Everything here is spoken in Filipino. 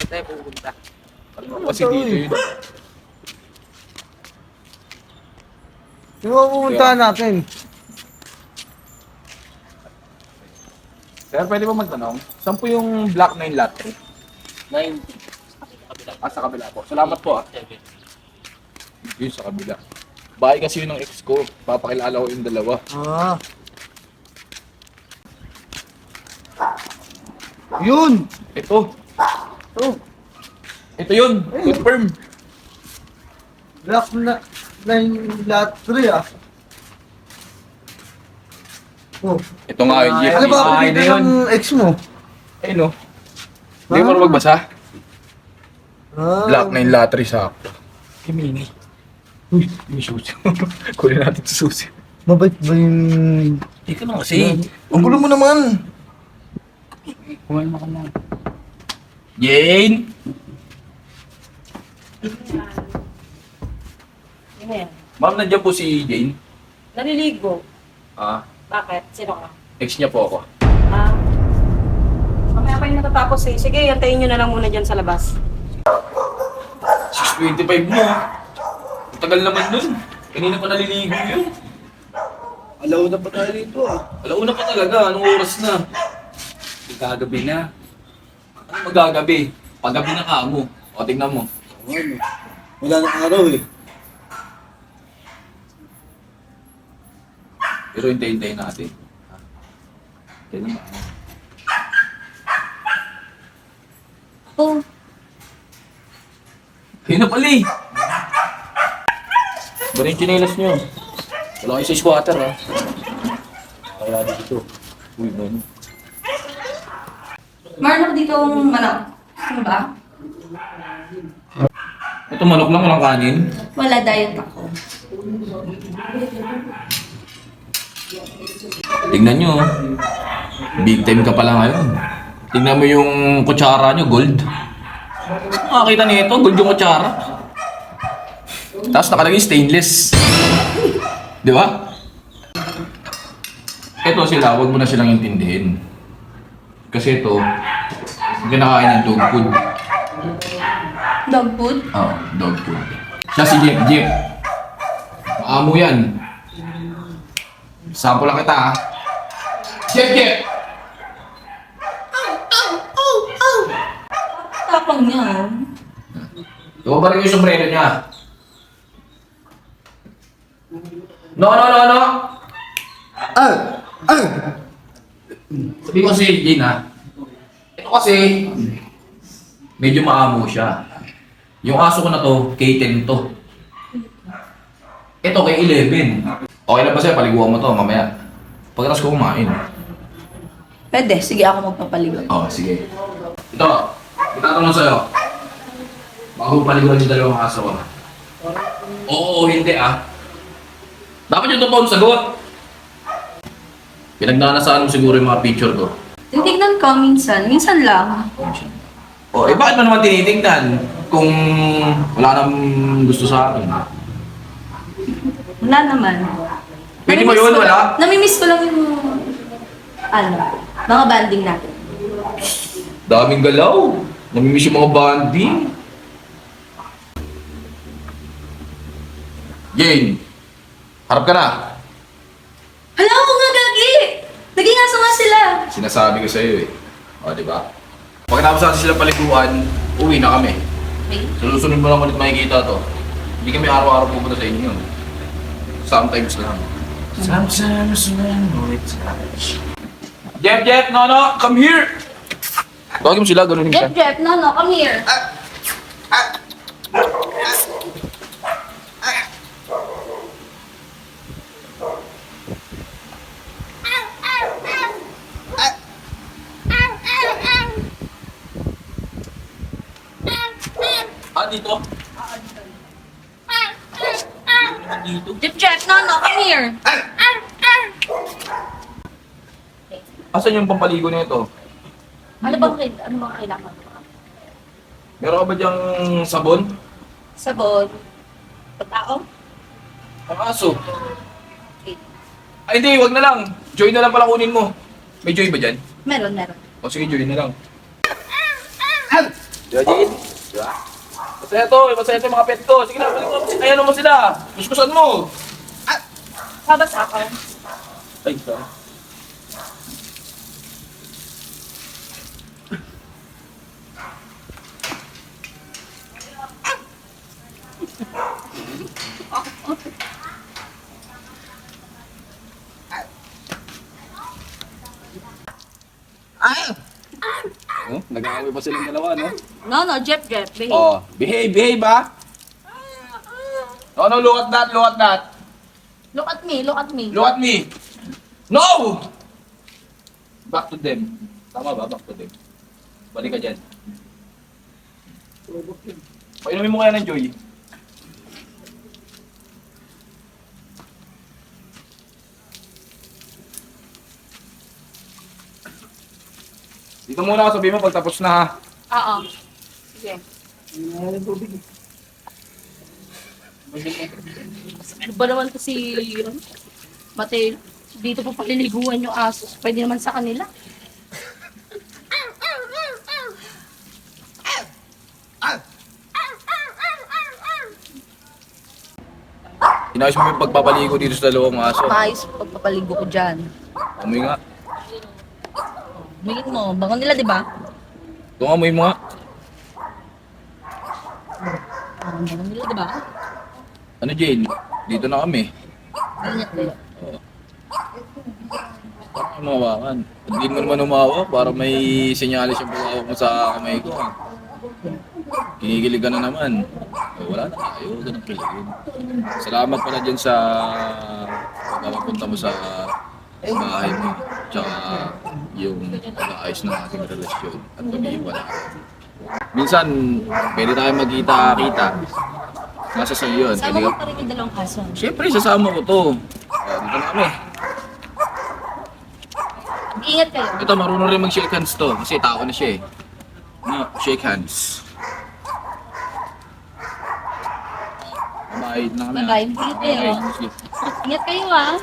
tayo pupunta. Kasi dito yun. Yung pupuntahan natin. Sir, pwede ba magtanong? Saan po yung Block 9 Lot 3? 90. Sa kabila po. Salamat po ah. Yun sa kabila. Bahay kasi yun ng ex ko. Papakilala ko yung dalawa. Ah. Yun! Ito. Oh, Ito yun. Confirm. Black na 9 lot 3 ah. Oh. Ito nga yung Jeff. Ano ba Bahay dito na yun. ng ex mo? Eh no. Hindi mo magbasa. Ah. Block 9 Lot 3 sakto. Kimini. Uy, yung susi. Kunin natin sa susi. Mabait ba yung... Ikaw na kasi. Ang gulo mo naman. Kumain ka lang. Jane! Ano yan? Ma'am, nandiyan po si Jane. Naliligo. Ah, Bakit? Sino ka? ex niya po ako. Ah. Mamaya pa yung natatapos eh. Sige, antayin nyo na lang muna dyan sa labas. 6:25 mo. Ang tagal naman nun. Kanina pa naliligo yun. Alaw na pa tayo dito ah. Alauna pa talaga. Anong oras na? Gagabi na. Ano magagabi? Paggabi na ka mo. O, tingnan mo. Ano? Wala na araw eh. Pero hintayin natin. Tingnan mo. Oh. Ayun na pala eh. Ba rin yung chinelas nyo? Wala kayo sa squatter ha. Kaya dito. Uy, man. Meron ako dito ang manok. Ano ba? Ito manok lang, walang kanin. Wala, diet ako. Tingnan nyo. Big time ka pala ngayon. Tingnan mo yung kutsara nyo, gold. Makakita nito, gold yung kutsara. Tapos nakalagay stainless. Di ba? Ito sila, huwag mo na silang intindihin. Kasi ito, kinakain ng dog food. Dog food? Oo, dog food. Siya si Jeep, Jeep. Maamo yan. Sample lang kita ha. Jeep, Jeep! Tapang niya. Ikaw ba rin yung sombrero niya? No! Ah! Ah! Sabi ko si Jane ha. Ito kasi, medyo maamo siya. Yung aso ko na to, K10 to. Ito, K11. Okay na ba sa'yo? Paliguan mo to mamaya. Pagkatapos ko kumain. Pwede, sige ako magpapaligo. Oo, sige. Ito, itatanong sa'yo. Baka mo paliguan yung dalawang aso ko. Oo, hindi ah. Dapat yung totoong sagot. Pinagnanasaan mo siguro yung mga picture ko. Titignan ko minsan. Minsan lang. Oh, eh bakit mo naman tinitingnan kung wala nang gusto sa akin? Wala naman. Pwede mo Namimiss yun, ko wala? lang- Namimiss ko lang yung... Ano? Mga banding natin. Daming galaw. Namimiss yung mga banding. Jane, harap ka na. Hala, ako nga gagi! Naging aso nga sila. Sinasabi ko sa'yo eh. O, di ba? Pagkatapos natin sila paliguan, uwi na kami. Okay. Susunod mo lang ulit makikita to. Hindi kami araw-araw pupunta sa inyo. Sometimes lang. Sometimes when we touch. Jeff, no, come here! Tawagin mo sila, ganunin ka. Jeff, no, come here. Dito? Dito? Jeff, no, come here. Asan yung pampaligo nito? Ano bang kailangan? Meron ka ba diyang sabon? Sabon. Pagkaon? Ang aso. Okay. Ay hindi, wag na lang. Joy na lang pala kunin mo. May joy ba dyan? Meron. O sige, joy na lang. Di ba, Jade? Di ba? Masaya to, masaya to yung mga pet ko. Sige na, balik mo. Ayan mo sila. Kuskusan mo. Sabas ako. Ay, sorry. Oh, nag-aaway pa silang dalawa, no? No, Jeff. Behave. Oh, behave ba? No, look at that. Look at me. Look at me. No! Back to them. Tama ba? Back to them. Balik ka dyan. Painumin mo kaya ng Joy. Dito muna ako, sabihin mo pag tapos na ha. Oo. Sige. Ano ba naman kasi Mateo? Dito po paliliguan yung aso. Pwede naman sa kanila. Inayos mo yung pagpapaligo dito sa dalawang aso. Maayos pagpapaligo ko dyan. Amoy nga. Bigyan mo, bango nila, di ba? Ito nga, amoy mo nga. Bango nila, di ba? Ano Jane? Dito na kami. Ingat kayo. Parang umawakan. Hindi mo naman umawak para may senyalis yung pagkawak mo sa kamay ko. Kinikilig ka na naman. Wala na tayo, ganun kiligin. Salamat pala dyan sa pagpapunta mo sa bahay mo. Tsaka yung pag-aayos ng ating relasyon at pag-iiwala. Minsan, pwede tayo magkita-kita. Nasa sa'yo yun. Sama Pwede mo ka... pa rin yung dalawang aso. Siyempre, sasama ko to. Dito na kami. Ingat kayo. Ito, marunong rin mag-shake hands to. Kasi tao na siya eh. No, shake hands. Bye-bye na kami. Bye-bye. Ingat kayo. Okay, sige. Ingat kayo, ah.